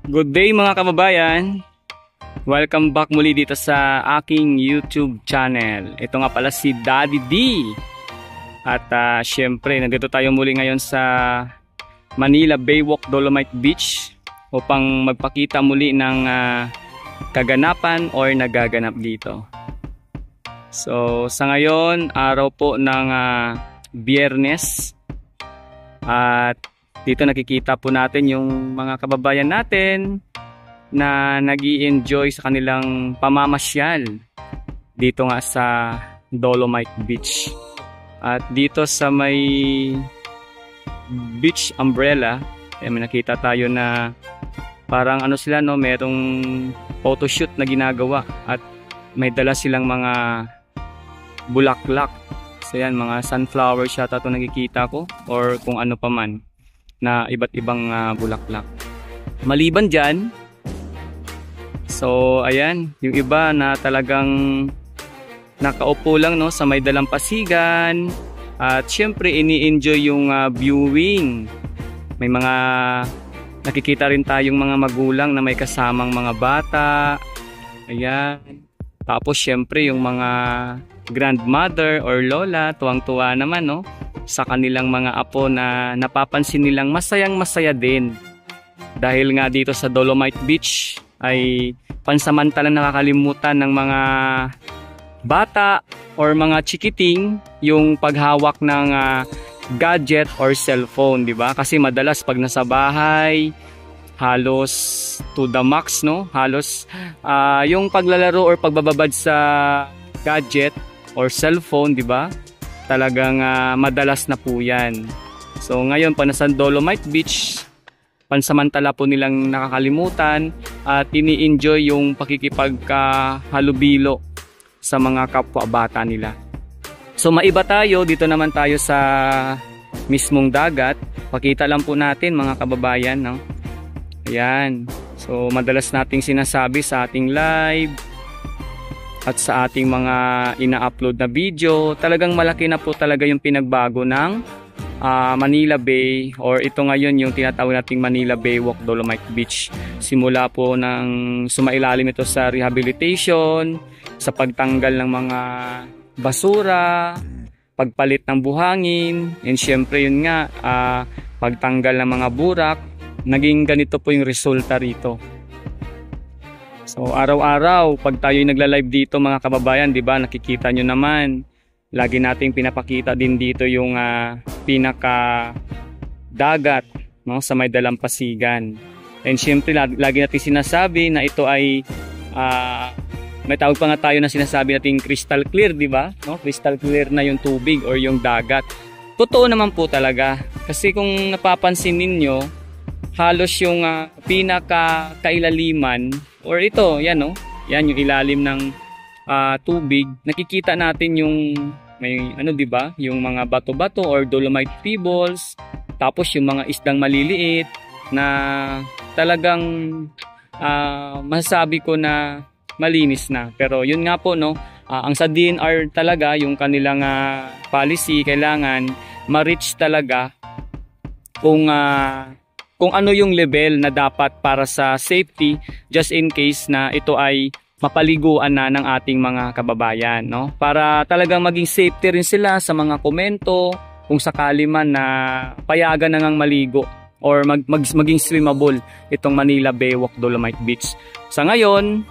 Good day mga kababayan. Welcome back muli dito sa aking YouTube channel. Ito nga pala si Daddy D. At syempre nandito tayo muli ngayon sa Manila Baywalk Dolomite Beach upang magpakita muli ng kaganapan or nagaganap dito. So sa ngayon, araw po ng Biyernes. At dito nakikita po natin yung mga kababayan natin na nag-i-enjoy sa kanilang pamamasyal dito nga sa Dolomite Beach. At dito sa may beach umbrella, may nakita tayo na parang ano sila, no, merong photoshoot na ginagawa at may dala silang mga bulaklak. So yan, mga sunflower yata ito nakikita ko or kung ano pa man na iba't ibang bulaklak. Maliban dyan, so ayan, yung iba na talagang nakaupo lang, no, sa may dalampasigan at syempre ini-enjoy yung viewing. May mga nakikita rin tayong mga magulang na may kasamang mga bata. Ayan. Tapos syempre yung mga grandmother or lola, tuwang-tuwa naman, no, sa kanilang mga apo na napapansin nilang masayang-masaya din. Dahil nga dito sa Dolomite Beach ay pansamantalang nakakalimutan ng mga bata or mga chikiting yung paghawak ng gadget or cellphone, di ba? Kasi madalas pag nasa bahay, halos to the max, no? Halos yung paglalaro or pagbababad sa gadget or cellphone, di ba? Talagang madalas na po yan. So ngayon pa nasa Dolomite Beach, pansamantala po nilang nakakalimutan at ini-enjoy yung pakikipagkahalubilo sa mga kapwa bata nila. So maiba tayo, dito naman tayo sa mismong dagat. Pakita lang po natin mga kababayan, no? Ayan. So madalas nating sinasabi sa ating live at sa ating mga ina-upload na video, talagang malaki na po talaga yung pinagbago ng Manila Bay, or ito ngayon yung tinatawag nating Manila Baywalk Dolomite Beach. Simula po ng sumailalim ito sa rehabilitation, sa pagtanggal ng mga basura, pagpalit ng buhangin, and syempre yun nga, pagtanggal ng mga burak. Naging ganito po yung resulta rito. So araw-araw pag tayo'y nagla-live dito mga kababayan, 'di ba? Nakikita nyo naman, lagi nating pinapakita din dito yung pinaka dagat, no, sa may dalampasigan. And syempre lagi nating sinasabi na ito ay may tawag pa nga tayo na sinasabi nating crystal clear, 'di ba? No, crystal clear na yung tubig or yung dagat. Totoo naman po talaga. Kasi kung napapansin ninyo, halos yung pinaka kailaliman or ito, yan, no? Yan yung ilalim ng tubig. Nakikita natin yung may ano, 'di ba? Yung mga bato-bato or dolomite pebbles. Tapos yung mga isdang maliliit na talagang masasabi ko na malinis na. Pero yun nga po, no? Ang sa DNR talaga, yung kanilang policy, kailangan ma-reach talaga kung ano yung level na dapat para sa safety, just in case na ito ay mapaliguan na ng ating mga kababayan, no? Para talagang maging safety rin sila sa mga komento kung sakali man na payagan na ngang maligo or maging swimmable itong Manila Baywalk Dolomite Beach. Sa ngayon,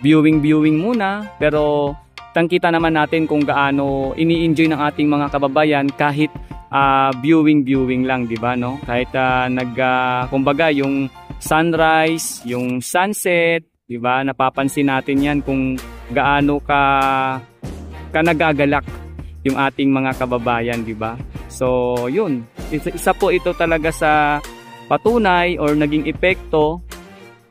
viewing muna, pero tangkita naman natin kung gaano ini-enjoy ng ating mga kababayan kahit viewing lang, di ba, no? Kahit kumbaga yung sunrise, yung sunset, di ba? Napapansin natin 'yan kung gaano ka nagagalak yung ating mga kababayan, di ba? So, yun. Isa po ito talaga sa patunay or naging epekto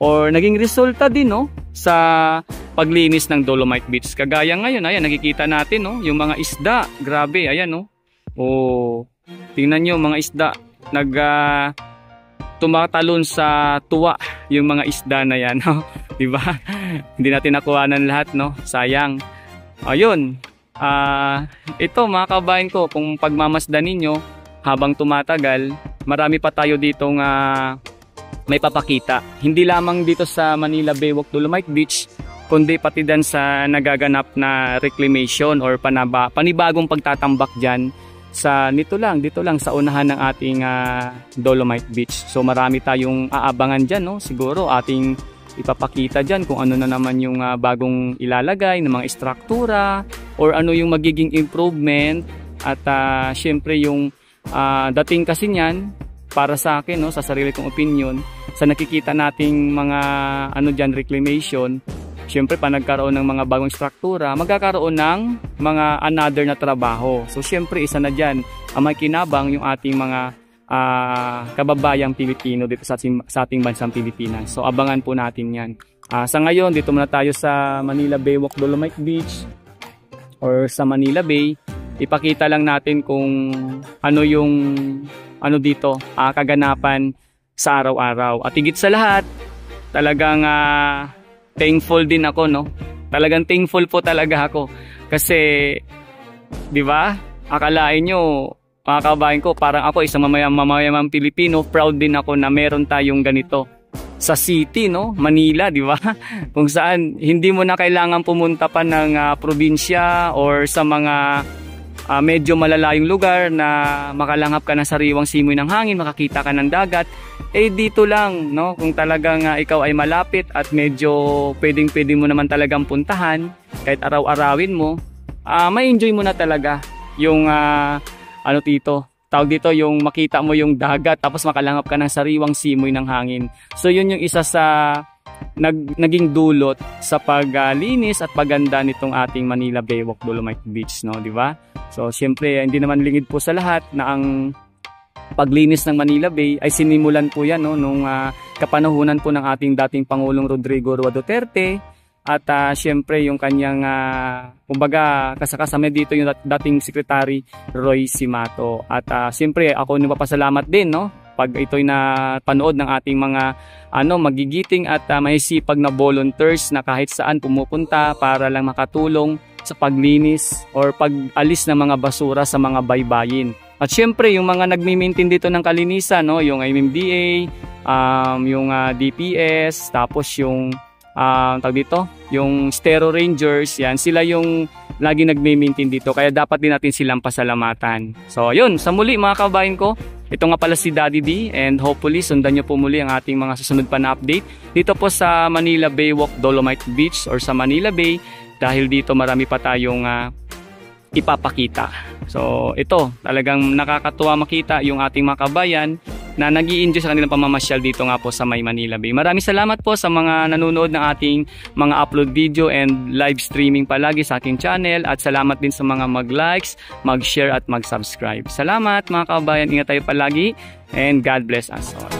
or naging resulta din, no, sa paglinis ng Dolomite Beach. Kagaya ngayon, ayan, nakikita natin, no, yung mga isda. Grabe, ayan, no. Oh, tingnan nyo mga isda, tumatalon sa tuwa yung mga isda na yan, no? Diba? Hindi natin nakuhanan lahat, no? Sayang. Ayun. Ito mga kabayan ko, kung pagmamasdan ninyo habang tumatagal, marami pa tayo ditong may papakita. Hindi lamang dito sa Manila Baywalk Dolomite Beach, kundi pati din sa nagaganap na reclamation or panibagong pagtatambak dyan sa dito lang sa unahan ng ating Dolomite Beach. So marami tayong aabangan dyan, no? Siguro ating ipapakita dyan kung ano na naman yung bagong ilalagay ng mga istruktura or ano yung magiging improvement. At syempre yung dating kasi niyan para sa akin, no, sa sarili kong opinion, sa nakikita nating mga dyan reclamation, syempre pa nagkaroon ng mga bagong struktura, magkakaroon ng mga another na trabaho. So syempre isa na dyan ang may kinabang yung ating mga kababayang Pilipino dito sa ating bansang Pilipinas. So abangan po natin yan. Sa ngayon, dito muna tayo sa Manila Baywalk Dolomite Beach or sa Manila Bay. Ipakita lang natin kung ano yung dito kaganapan sa araw-araw. At higit sa lahat, talagang thankful din ako, no? Talagang thankful po talaga ako. Kasi, di ba? Akalain nyo, mga kabayan ko, parang ako isang mamayamang Pilipino, proud din ako na meron tayong ganito sa city, no? Manila, di ba? Kung saan hindi mo na kailangan pumunta pa ng probinsya or sa mga medyo malalayong lugar na makalanghap ka ng sariwang simoy ng hangin, makakita ka ng dagat. Dito lang, no? Kung talagang ikaw ay malapit at medyo pwede mo naman talagang puntahan, kahit araw-arawin mo, may enjoy mo na talaga yung tawag dito, yung makita mo yung dagat tapos makalanghap ka ng sariwang simoy ng hangin. So yun yung isa sa naging dulot sa paglinis at paganda nitong ating Manila Baywalk Dolomite Beach, no, di ba? So syempre hindi naman lingid po sa lahat na ang paglinis ng Manila Bay ay sinimulan po yan, no, nung kapanahunan po ng ating dating Pangulong Rodrigo Roa Duterte. At syempre yung kanyang kumbaga kasakasama dito yung dating Secretary Roy Simato. At syempre ako nagpapasalamat din, no, pag ito'y napanood ng ating mga magigiting at mahisipag na volunteers na kahit saan pumupunta para lang makatulong sa paglinis or pag-alis ng mga basura sa mga baybayin. At syempre yung mga nagmi-maintain dito ng kalinisan, no, yung MMDA, yung DPS, tapos yung yung Stero Rangers, yan, sila yung lagi nagme-maintain dito, kaya dapat din natin silang pasalamatan. So yun, sa muli mga kabayan ko, ito nga pala si Daddy D, and hopefully sundan nyo po muli ang ating mga susunod pa na update dito po sa Manila Baywalk Dolomite Beach or sa Manila Bay, dahil dito marami pa tayong ipapakita. So ito, talagang nakakatuwa makita yung ating mga kabayan na nag-i-enjoy sa kanilang pamamasyal dito nga po sa May Manila Bay. Maraming salamat po sa mga nanonood ng ating mga upload video and live streaming palagi sa aking channel, at salamat din sa mga mag-likes, mag-share at mag-subscribe. Salamat mga kabayan, ingat tayo palagi, and God bless us all.